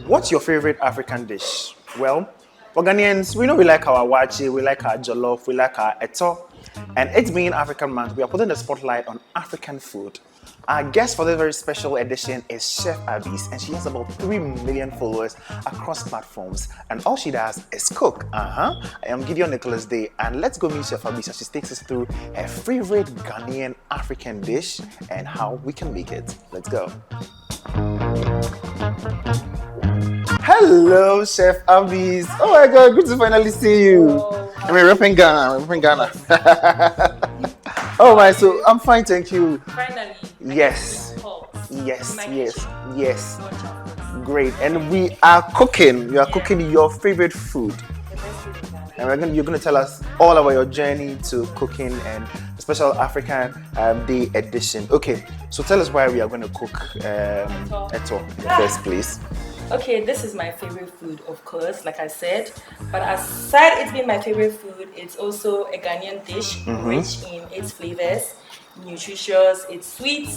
What's your favorite African dish? Well, for Ghanaians, we know we like our wachi, we like our jollof, we like our eto. And it's being African Month, we are putting the spotlight on African food. Our guest for this very special edition is Chef Avis, and she has about 3 million followers across platforms. And all she does is cook. I am Gideon Nicholas Day, and let's go meet Chef Avis as she takes us through her favorite Ghanaian African dish and how we can make it. Let's go. Hello, Chef Avis. Oh my God, good to finally see you. Hello. I'm repping Ghana. Oh my, so I'm fine, thank you. Finally. Yes. Yes. Yes. Great. And we are cooking. You are cooking your favorite food. And you're gonna tell us all about your journey to cooking and the special African Day edition. Okay, so tell us why we are going to cook eto in the first place. Okay, this is my favorite food, of course, like I said. But aside it being my favorite food, it's also a Ghanaian dish, rich in its flavors, nutritious, it's sweet,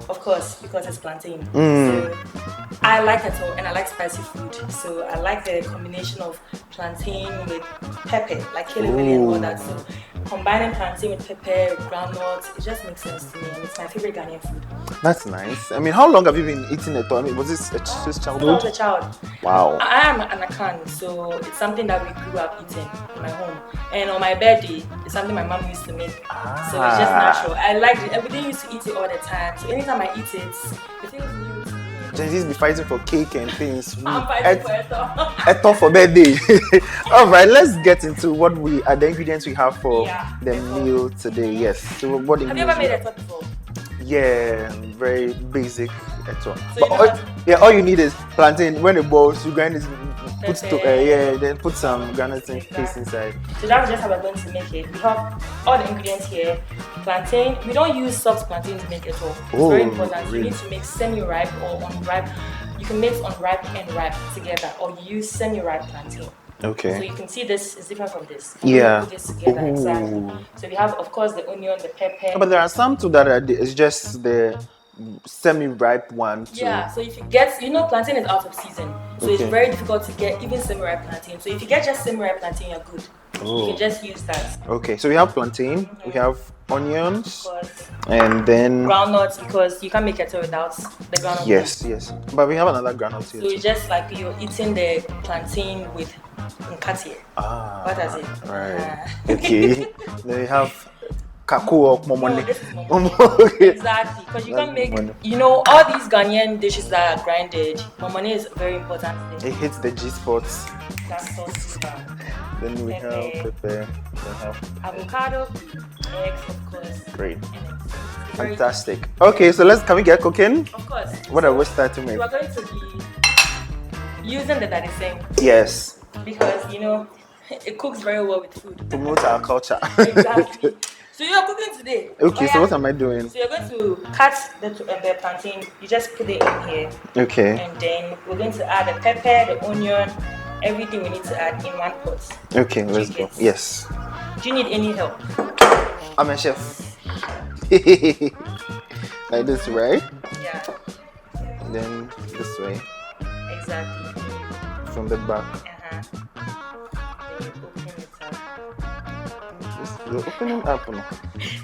of course, because it's plantain. So I like eto and I like spicy food. So I like the combination of plantain with pepper, like Culinary and all that. So combining plantain with pepper, with groundnuts, it just makes sense to me, and it's my favorite Ghanaian food. That's nice. I mean, how long have you been eating eto? I mean, was this since childhood? I was a child. Wow. I am an Akan, so it's something that we grew up eating in my home. And on my birthday, it's something my mom used to make. So it's just natural. I like it. We didn't used to eat it all the time. So anytime I eat it, it feels new to me. Gen Z's be fighting for cake and things. I'm fighting for eto. Eto for birthday. All right, let's get into what the ingredients we have for the meal today. Yes. So what have you ever made eto before? Yeah, very basic eto. So all you need is plantain. When it boils, you grind it, then put some granite paste inside. So that's just how we're going to make it. We have all the ingredients here. Plantain. We don't use soft plantain to make eto. It's very important. Really? You need to make semi-ripe or unripe. You can mix unripe and ripe together, or you use semi-ripe plantain. Okay. So you can see this is different from this. Yeah. Put this together exactly. So we have, of course, the onion, the pepper. But there are some too that it's just the semi-ripe one too. Yeah. So if you get, plantain is out of season, so it's very difficult to get even semi-ripe plantain. So if you get just semi-ripe plantain, you're good. You can just use that. Okay. So we have plantain. We have onions. Of course. And then groundnuts, because you can't make it without the groundnuts. Yes. But we have another groundnut here. So it's just like you're eating the plantain with nkati. What does it? Right. Okay. Then we have kaku or momone. Exactly, because you can make, all these Ghanaian dishes that are grinded. Momone is a very important thing. It hits the G spots. That's sauce. Then we have pepper. We have avocado, eggs, of course. Great. Fantastic. Okay, so can we get cooking? Of course. What are we starting with? You are going to be using the dadiseng. Yes. Because it cooks very well with food. Promote our culture. Exactly. So you are cooking today. Okay, so what am I doing? So you're going to cut the plantain. You just put it in here. Okay. And then we're going to add the pepper, the onion, everything we need to add in one pot. Okay, let's go. Yes. Do you need any help? I'm a chef. Like this, right? Yeah. And then this way. Exactly. From the back. Then you open it up. You're opening up, no?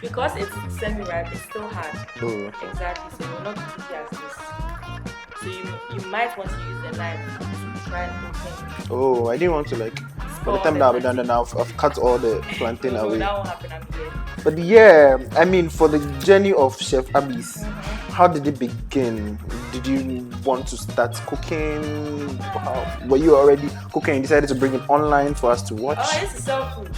Because it's semi-ripe, it's still hard. Oh. Exactly. So not easy as this. So you might want to use the knife to try and open. Oh, I didn't want to by the time that I'll be done, then I've cut all the plantain away. That won't happen, I'm here. But yeah, I mean, for the journey of Chef Avis, how did it begin? Did you want to start cooking? Were you already cooking and decided to bring it online for us to watch? Oh, I used to sell food.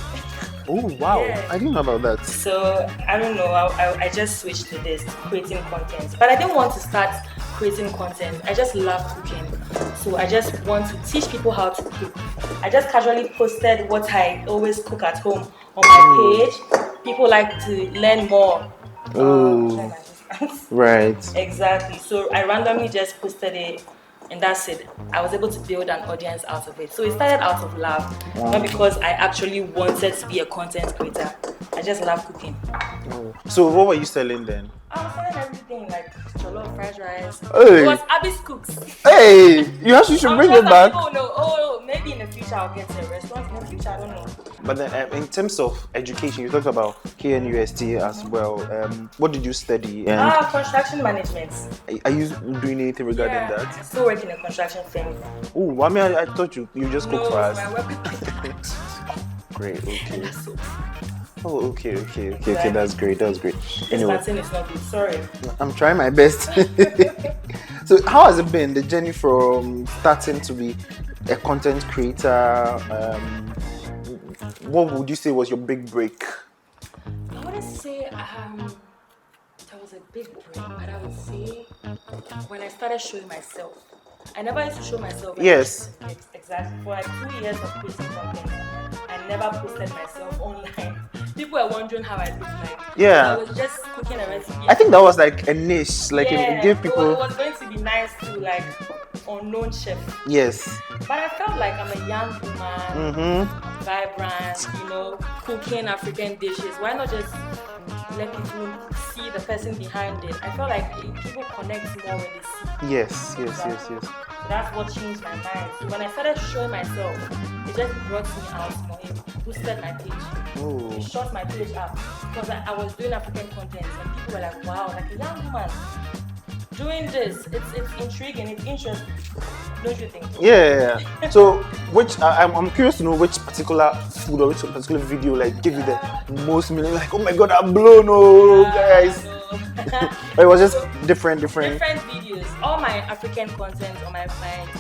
Oh, wow. Yeah. I didn't know about that. So, I don't know, I just switched to this, creating content. But I didn't want to start creating content. I just love cooking. So I just want to teach people how to cook. I just casually posted what I always cook at home on my page. People like to learn more. Oh, right. Exactly. So I randomly just posted it, and that's it. I was able to build an audience out of it. So it started out of love, not because I actually wanted to be a content creator. I just love cooking. Oh. So what were you selling then? I was selling everything like jollof jollof, fried rice. Hey. It was Abby's Cooks. Hey, you should bring it back. People know. Oh, maybe in the future I'll get a restaurant. In the future, I don't know. But then, in terms of education, you talked about KNUST as well. What did you study? And construction management. are you doing anything regarding I that? still work in a construction firm. Oh, I mean, I thought you just cook for us. I work with Great. Okay. so Oh, okay. That's great. Anyway, this is not good. Sorry. I'm trying my best. So, how has it been, the journey from starting to be a content creator? What would you say was your big break? I wouldn't say that was a big break, but I would say when I started showing myself. I never used to show myself. Yes. Exactly. For like 2 years of creating content, I never posted myself online. People were wondering how I looked like. Yeah. I was just cooking a recipe. I think that was like a niche, like it gave people. It was going to be nice to like unknown chef. Yes. But I felt like I'm a young woman, vibrant, cooking African dishes. Why not just let people see the person behind it? I felt like people connect more when they see. Yes. So that's what changed my mind. So when I started showing myself, it just brought me out more. It boosted my page. Oh. It shot my page up because I was doing African content and people were like, wow, like a young woman doing this. It's intriguing, it's interesting. Don't you think? Yeah. So, I'm curious to know which particular food or which particular video like give you the most meaning. Like, oh my God, I'm blown, guys. Or it was just different. Different videos. All my African content on my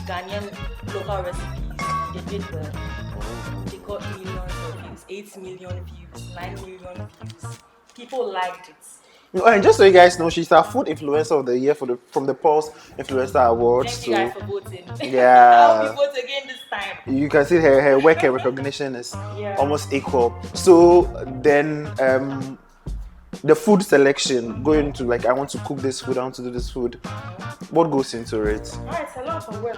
Ghanaian local recipes, they did well. They got millions of views, 8 million views, 9 million views. People liked it. And just so you guys know, she's our food influencer of the year from the Pulse Influencer Awards. Thank you guys for voting. Yeah. I'll be voting again this time. You can see her work and recognition is almost equal. So then the food selection, going to like, I want to cook this food, I want to do this food. What goes into it? It's a lot of work.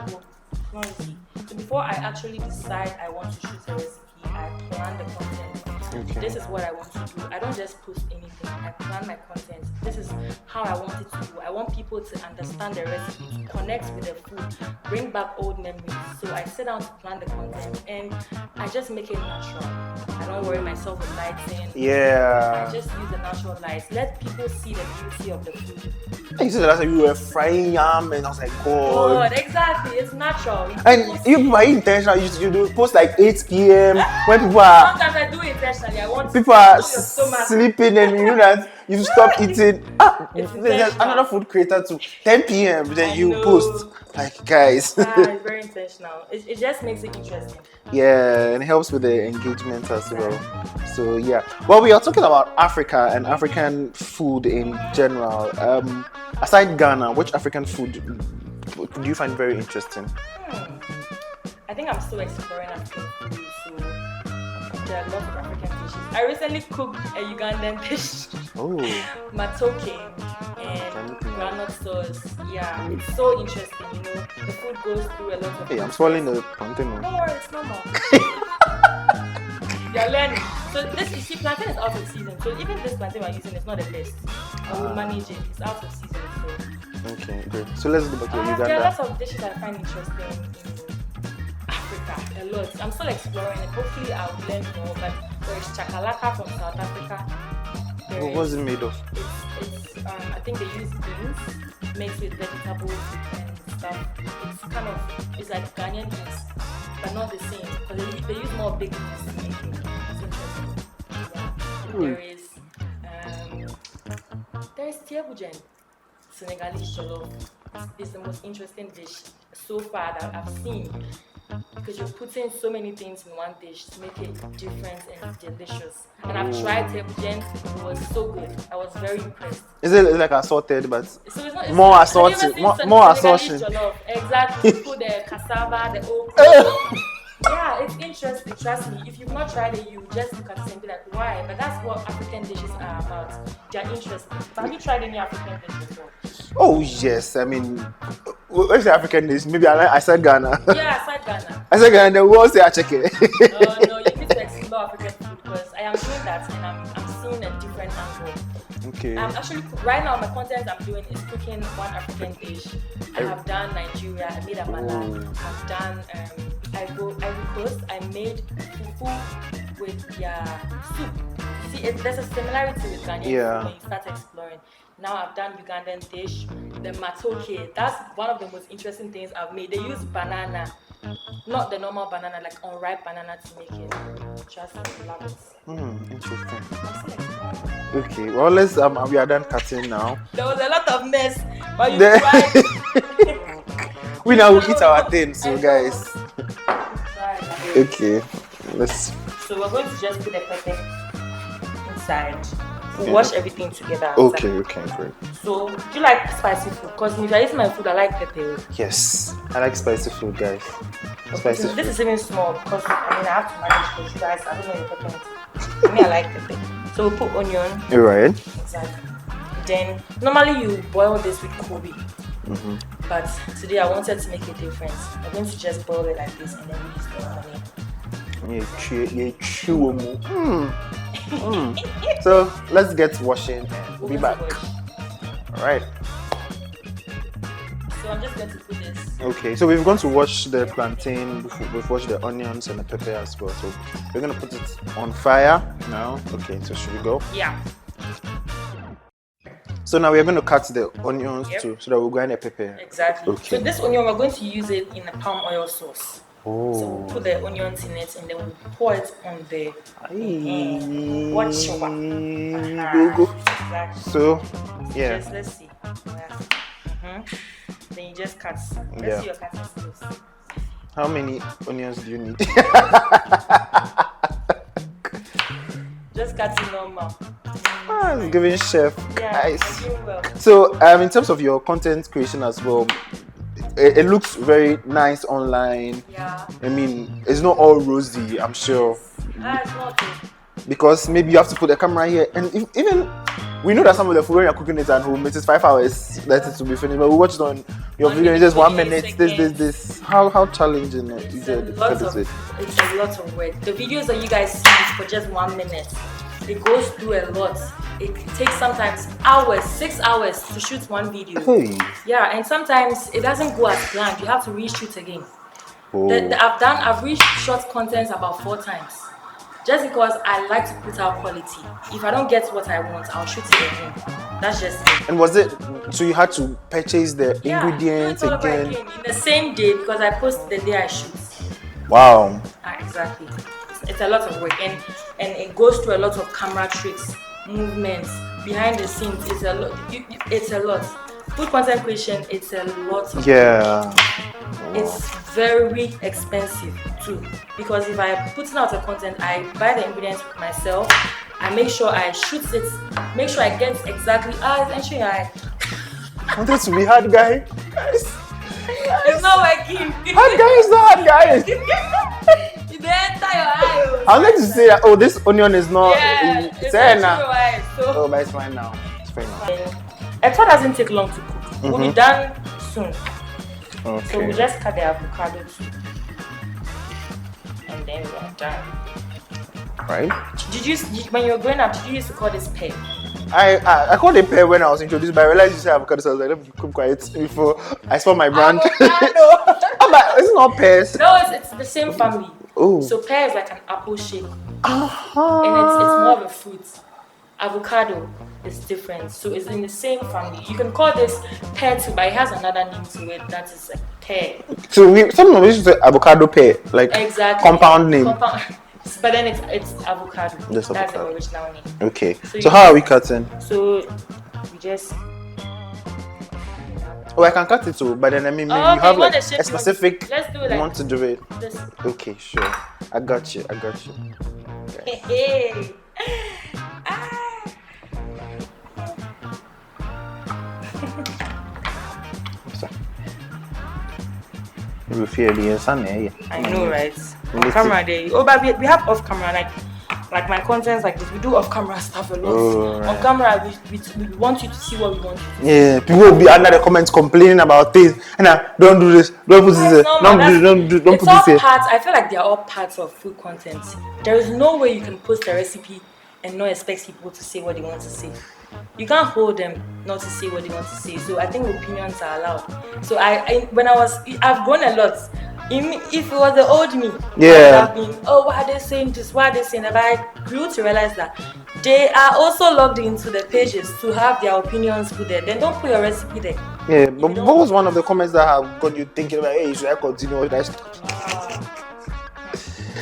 Honestly. So before I actually decide I want to shoot a recipe, I plan the content. Okay. This is what I want to do. I don't just post anything. I plan my content. This is how I want it to do. I want people to understand the recipe, to connect with the food, bring back old memories. So I sit down to plan the content and I just make it natural. I don't worry myself with lighting. Yeah. I just use the natural lights. Let people see the beauty of the food. You said that you were frying yam and I was like, God. Exactly. It's natural. And you are intentional. You do post like 8 p.m. when people are. Sometimes I do it intentionally. I want people are sleeping and you know that you stop eating. There's another food creator too. 10 p.m. Then you post. Like, guys. It's very intentional. It just makes it interesting. Yeah, and it helps with the engagement as well. So yeah. Well, we are talking about Africa and African food in general. Aside Ghana, which African food do you find very interesting? I think I'm still exploring African food, so there are lots of African dishes. I recently cooked a Ugandan dish. Oh. Matoke and granite sauce. Yeah, it's so interesting, The food goes through a lot of. Hey, I'm swallowing the plantain. Don't worry, it's normal. You're learning. So plantain is out of season. So even this plantain we're using is not the best. I will manage it. It's out of season. So. Okay, great. So let's go back to Uganda. There are lots of dishes I find interesting in Africa. A lot. I'm still exploring it. Hopefully I'll learn more. But there is chakalaka from South Africa. What was it made of? It's I think they use beans mixed with vegetables and stuff. It's like Ghanaian beans, but not the same because they use more big beans to make it. It's interesting. Yeah. There is tiebujen, Senegalese jollof. It's the most interesting dish so far that I've seen. Because you're putting so many things in one dish to make it different and delicious. And I've tried tiebujen, it was so good. I was very impressed. Is it like assorted, but so it's more assorted, more assorted? Exactly. You put the cassava, the okra. Yeah, it's interesting. Trust me. If you've not tried it, you just look at it and be like, why? But that's what African dishes are about. They're interesting. But have you tried any African dishes before? Oh yes, I mean, what's the African dish? Maybe I said Ghana. Yeah, I said Ghana. I said Ghana, then we all say Acheke. No, you need to explore African food because I am doing that and I'm seeing a different angle. Okay. I'm actually right now. My content I'm doing is cooking one African dish. I have done Nigeria. I made amala. I've done Ivory Coast. I made fufu with their soup. See, there's a similarity with Ghanaian food when you start exploring. Now I've done Ugandan dish, the matoke. That's one of the most interesting things I've made. They use banana, not the normal banana, like unripe banana to make it. Just love it. Interesting. Okay, well let's we are done cutting now. There was a lot of mess, but you tried. We now will eat our thing, so guys. Okay, let's. So we're going to just put the pepper inside. We'll wash everything together. Okay, great. So, do you like spicy food? Because if I eat my food, I like pepper. Yes, I like spicy food, guys. Spicy food. This is even small because I have to manage because you guys, I don't know your pepper. I mean, I like pepper. So we'll put onion. You're right. Exactly. Then normally you boil this with Kobe. But today I wanted to make a difference. I'm going to just boil it like this and then we use the onion. So let's get washing and we'll be back. Alright. So I'm just going to put this. Okay, so we've gone to wash the plantain, we've washed the onions and the pepper as well. So we're gonna put it on fire now. Okay, so should we go? Yeah. So now we're going to cut the onions too, so that we'll grind the pepper. Exactly. Okay. So this onion, we're going to use it in a palm oil sauce. Oh. So we'll put the onions in it and then we'll pour it on the watch Exactly. So, yeah. Just, let's see. Then you just cut. Let's see your cutting skills. How many onions do you need? Just cut it normal. It's giving chef. Yeah, Nice. well. So, in terms of your content creation as well, it looks very nice online. Yeah. I mean, it's not all rosy, I'm sure. It's not. Because maybe you have to put the camera here, and even we know that some of the food when you're cooking it at home, it is 5 hours that it will be finished. But we watch it on your video in just 1 minute. This. How challenging is it? It's a lot of work. The videos that you guys see is for just 1 minute. It goes through a lot. It takes sometimes hours, 6 hours to shoot one video. Hey. Yeah, and sometimes it doesn't go as planned. You have to reshoot again. Oh. I've reshot content about 4 times. Just because I like to put out quality. If I don't get what I want, I'll shoot it again. That's just it. And was it so you had to purchase the ingredients again? In the same day because I post the day I shoot. Wow. Exactly. It's a lot of work and it goes through a lot of camera tricks, movements, behind the scenes. It's a lot. It's a lot. Food content creation, it's a lot of work. It's very expensive too because if I put out a content, I buy the ingredients myself. I make sure I shoot it, make sure I get exactly. I wanted to be hard guy. Guys. It's not working. Hard guy is not hard guy. I would like to say that this onion is not. It's not so, but it's fine now. It's fine now. Avocado doesn't take long to cook. We'll be done soon. Okay. So we just cut the avocado too. And then we are done. Right. When you were growing up, did you used to call this pear? I called it pear when I was introduced, but I realized you said avocado, so I was like, let me keep quiet before I saw my brand. It's not pears. No, it's the same family. Oh. So pear is like an apple shape. And it's more of a fruit. Avocado is different. So it's in the same family. You can call this pear too, but it has another name to it that is a pear. So some of us say avocado pear, like compound name. But then it's avocado. That's avocado. the original name. Okay. So how are we cutting? So we just. Oh, I can cut it too, but then I mean, maybe you have like a specific. Let's do it. You want to do it? This. Okay, sure. I got you. Hey. You feel the sun here. I know, right? On camera there. Oh, but we have off camera like my contents like this. We do off camera stuff a lot. Oh, right. On camera, we want you to see what we want you to see. Yeah, people will be under the comments complaining about things. And don't do this. Don't put this. Don't put this here. I feel like they are all parts of food content. There is no way you can post a recipe and not expect people to say what they want to say. you can't hold them not to say what they want to say. So I think opinions are allowed. So I've grown a lot. If it was the old me, I would have been, oh, why are they saying this? Why are they saying that? But I grew to realize that they are also logged into the pages to have their opinions put there. Then don't put your recipe there. Yeah, but what was one of the comments that have got you thinking about, hey, should I continue or should I stop?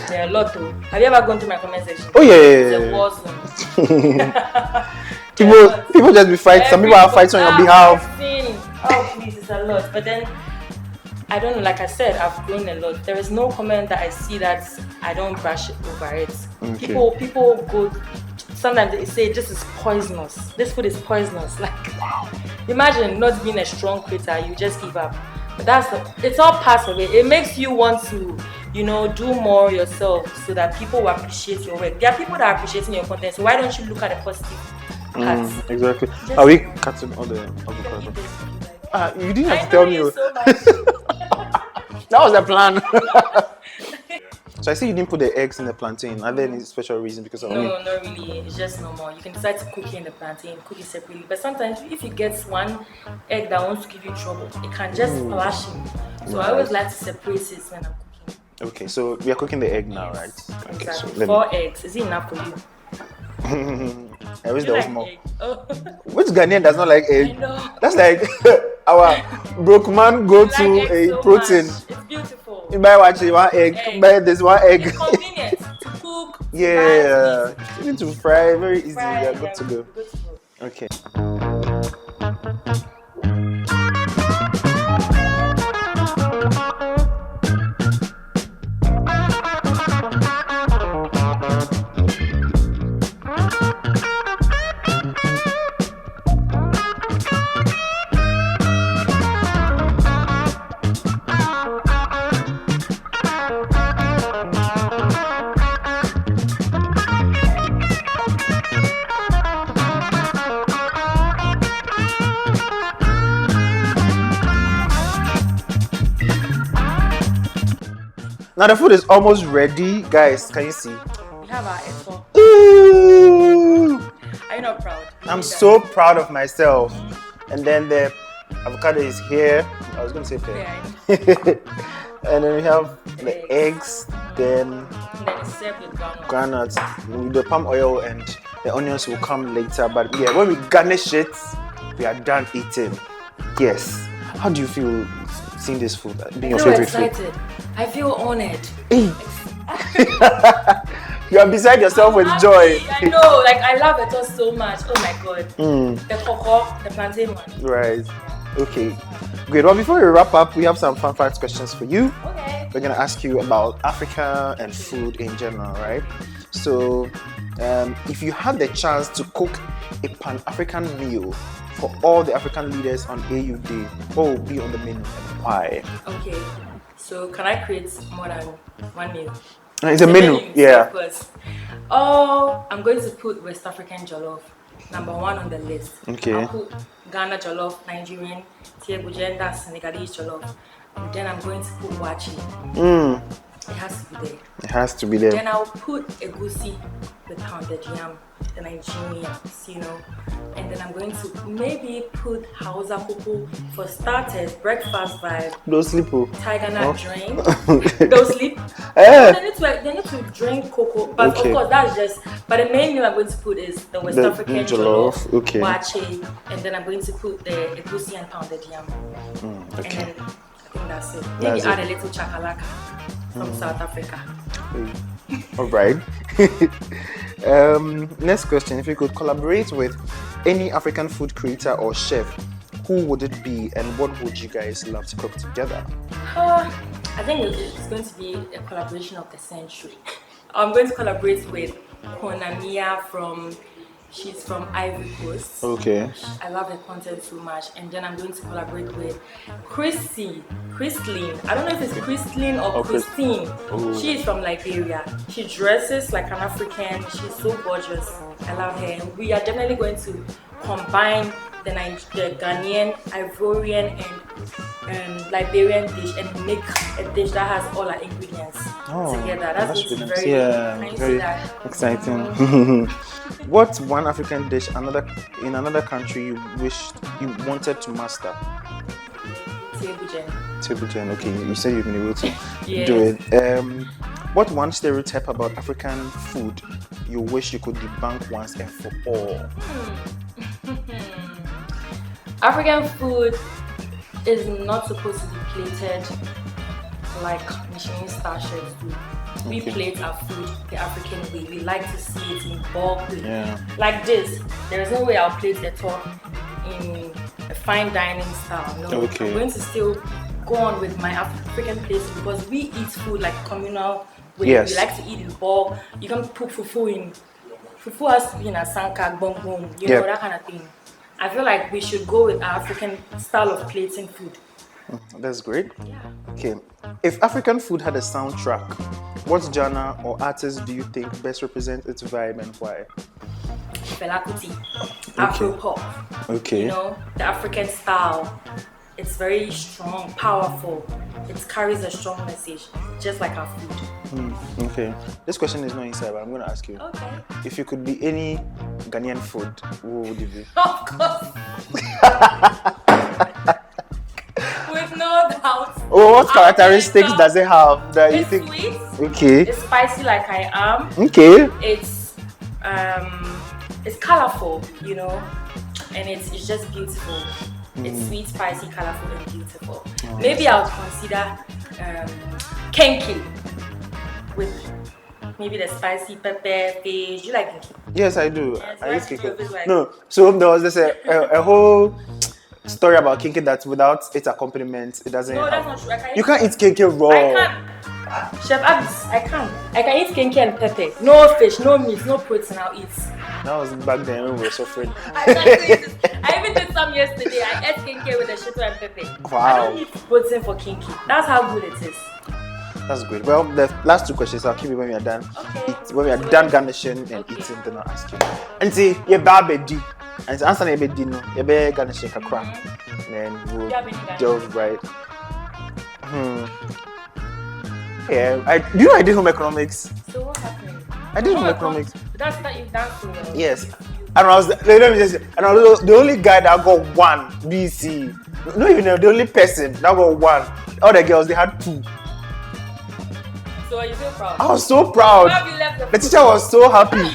There are a lot though. Have you ever gone to my comment section? Oh, yeah. It's a war zone. people just be fighting. Some people are fighting on your behalf. Oh, please, it's a lot. But then, I don't know, like I said, I've grown a lot. There is no comment that I see that I don't brush over it. Okay. People go, sometimes they say this is poisonous. This food is poisonous. Like, wow. Imagine not being a strong creator, you just give up. But it's all part of it. It makes you want to, do more yourself so that people will appreciate your work. There are people that are appreciating your content, so why don't you look at the positive parts? Exactly. Are we cutting all the avocado? You didn't have to tell me. So much. That was the plan. So I see you didn't put the eggs in the plantain. Are there any special reason because of No, not really. It's just normal. You can decide to cook it in the plantain, cook it separately. But sometimes if you get one egg that wants to give you trouble, it can just splash in. So I always like to separate it when I'm cooking. Okay, so we are cooking the egg now, right? Okay, exactly. So 4 eggs. Is it enough for you? I wish there was more. Oh. Which Ghanaian does not like egg? I know. That's like our broke man go to a so protein. Much. It's beautiful. You buy one egg. Buy this one egg. It's convenient to cook. Yeah, you need to fry. Very easy. You're good to go. Okay. Now the food is almost ready, guys. Can you see? We have our effort. Ooh! Are you not proud? I'm so proud of myself. And then the avocado is here. I was going to say fair. Yeah, and then we have the eggs. Then it's served with granules. The palm oil and the onions will come later. But yeah, when we garnish it, we are done eating. Yes. How do you feel seeing this food? Being your favorite excited. food? I feel honored. Hey. You are beside yourself with joy. I know, like I love it all so much. Oh my god. The cocoa, the plantain one. Right. Okay. Great. Well, before we wrap up, we have some fun facts questions for you. Okay. We're gonna ask you about Africa and food in general, right? So, if you had the chance to cook a Pan-African meal for all the African leaders on AU Day, what will be on the menu and why? Okay. So can I create more than one meal? It's a menu, yeah. Oh, I'm going to put West African jollof, number 1 on the list. Okay. I'll put Ghana jollof, Nigerian, Tiebujenda, Senegalese jollof. And then I'm going to put wachi. It has to be there. It has to be there. Then I'll put egusi, the pounded yam, the Nigerians, And then I'm going to maybe put Hausa cocoa for starters, breakfast vibe. Don't sleep. Tiger nut drink. Don't sleep. Yeah. They need to drink cocoa, but of course that's just. But the main meal I'm going to put is the West African jollof, wache, and then I'm going to put the egusi and pounded yam. Okay. And then I think that's it. Maybe add a little chakalaka from South Africa. All right. Next question. If you could collaborate with any African food creator or chef, who would it be and what would you guys love to cook together? I think it's going to be a collaboration of the century. I'm going to collaborate with Konamia she's from Ivory Coast. Okay. I love her content so much. And then I'm going to collaborate with Christine. I don't know if it's Christine or Christine. She is from Liberia. She dresses like an African. She's so gorgeous. I love her. And we are definitely going to combine the Ghanaian, Ivorian, and Liberian dish and make a dish that has all our ingredients. together. That's that should be it's nice. very, Yeah, can you see very that? exciting. What's one African dish in another country you wished you wanted to master? Table gen. Okay, you said you've been able to do it. What one stereotype about African food you wish you could debunk once and for all? African food is not supposed to be plated like Michelin star chefs do. We plate our food the African way. We like to see it in bulk. Like this. There is no way I'll plate at all in a fine dining style. No, I'm going to still go on with my African plates because we eat food like communal way. We like to eat in bulk. You can put fufu in. Fufu has to be in a sanka, boom boom, you know, that kind of thing. I feel like we should go with our African style of plating food. That's great. Yeah. Okay. If African food had a soundtrack, what genre or artist do you think best represents its vibe and why? Fela Kuti, Afro pop. Okay. You know, the African style. It's very strong, powerful. It carries a strong message, just like our food. Okay. This question is not inside, but I'm going to ask you. Okay. If you could be any Ghanaian food, what would you be? Of course. With no doubt. Oh, what characteristics does it have that you It's think? sweet. Okay. It's spicy like I am. Okay. It's colorful, you know, and it's just beautiful. It's sweet, spicy, colorful, and beautiful. Maybe I'll consider kenke with maybe the spicy pepper fish. You like kenke? Yes, I do. Yes, I use recipe of it, like- No, so there was this a whole story about kinky that without its accompaniment, it doesn't. No, that's not true. You can't eat kinky raw. I can't. Chef Abis, I can't. I can eat kenke and pepper. No fish, no meat, no protein. I'll eat. That was back then when we were suffering. I even did some yesterday. I ate kenke with the shito and pepper. Wow. I don't need protein for kinky. That's how good it is. That's good. Well, the last two questions I'll keep it when we are done. Okay. When we are done garnishing and eating, then I'll ask you. And see, you're barbecue. And answer na ebe dino, ebe garnishing kakra. Then we'll delve right. Yeah, I did home economics. So what happened? I did home economics. That's that you've done so well. Yes. And I was the only guy that got one BC. Not even the only person that got one. All the girls they had two. So are you feel proud? I was so proud. Where have you left The teacher was so happy.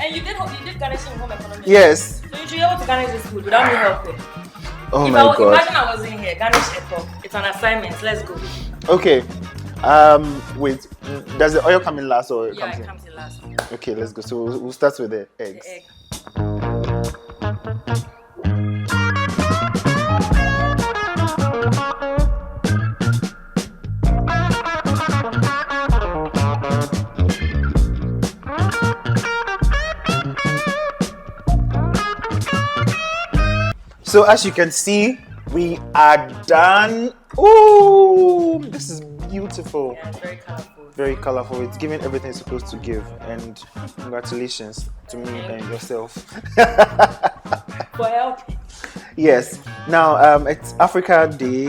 And you did garnishing home economics? Yes. So you should be able to garnish this food without me helping. Oh If my god. Imagine I was in here, garnish it up. It's an assignment. Let's go. Okay. Wait. Does the oil come in last or Yeah, comes it in? comes in last. Okay, let's go. So we'll start with the eggs. The egg. So as you can see, we are done. Ooh, this is beautiful. Yeah, it's very colorful. Very colorful. It's giving everything it's supposed to give. And congratulations to me and yourself. For help. Yes. Now it's Africa Day.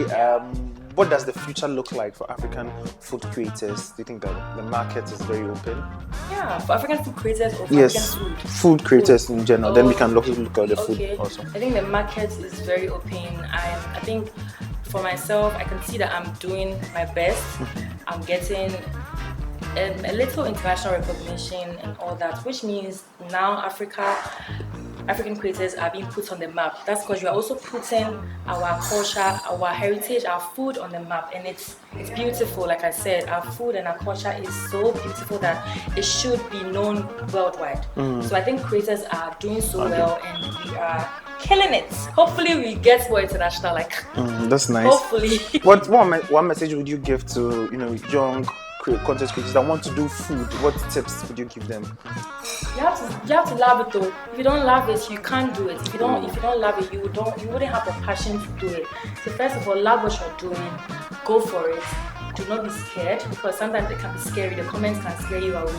What does the future look like for African food creators? Do you think that the market is very open? Yeah, for African food creators or for Yes, African food. food creators in general. Then we can look at the Okay. food also. I think the market is very open. I think for myself, I can see that I'm doing my best. I'm getting a little international recognition and all that, which means now African creators are being put on the map. That's because you are also putting our culture, our heritage, our food on the map, and it's beautiful. Like I said, our food and our culture is so beautiful that it should be known worldwide. So I think creators are doing so well, and we are killing it. Hopefully, we get more international. That's nice. Hopefully. What one message would you give to young content creators that want to do food? What tips would you give them? You have to love it though. If you don't love it, you can't do it. If you don't love it, you wouldn't have the passion to do it. So first of all, love what you're doing. Go for it. do not be scared, because sometimes it can be scary. The comments can scare you away.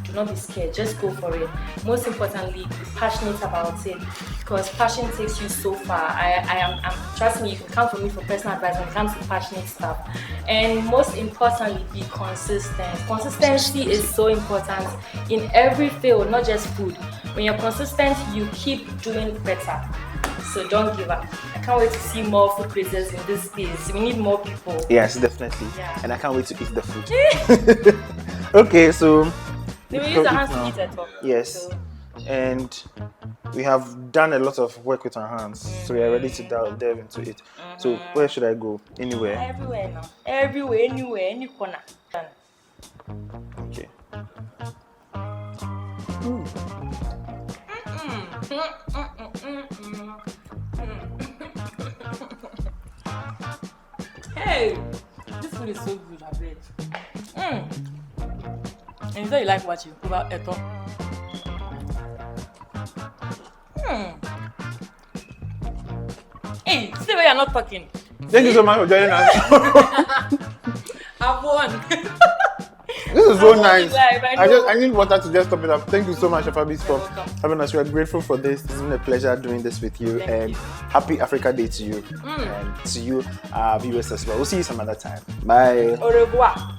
Do not be scared. Just go for it. Most importantly, be passionate about it, because passion takes you so far. I'm trust me, you can count for me for personal advice when it comes to passionate stuff. And most importantly, be consistent. Consistency is so important in every field, not just food. When you're consistent, you keep doing better. So don't give up. I can't wait to see more food creators in this space. We need more people. Yes, definitely. Yeah. And I can't wait to eat the food. Okay, so They will use their hands to eat at all. yes. So, And we have done a lot of work with our hands, so we are ready to delve into it. So where should I go? Anywhere? everywhere now. Everywhere, anywhere, any corner. Done. Okay. Hey, this food is so good, I bet. And you say you like watching over Eto. Hey, see where you're not talking. Thank you so much for joining us. I've won. This is so I'm nice. live, I know. I need water to just top it up. Thank you so much, Afabis, for welcome. having us. We are grateful for this. It's been a pleasure doing this with you. Thank and you. happy Africa Day to you. And to you, viewers as well. We'll see you some other time. Bye. Au revoir.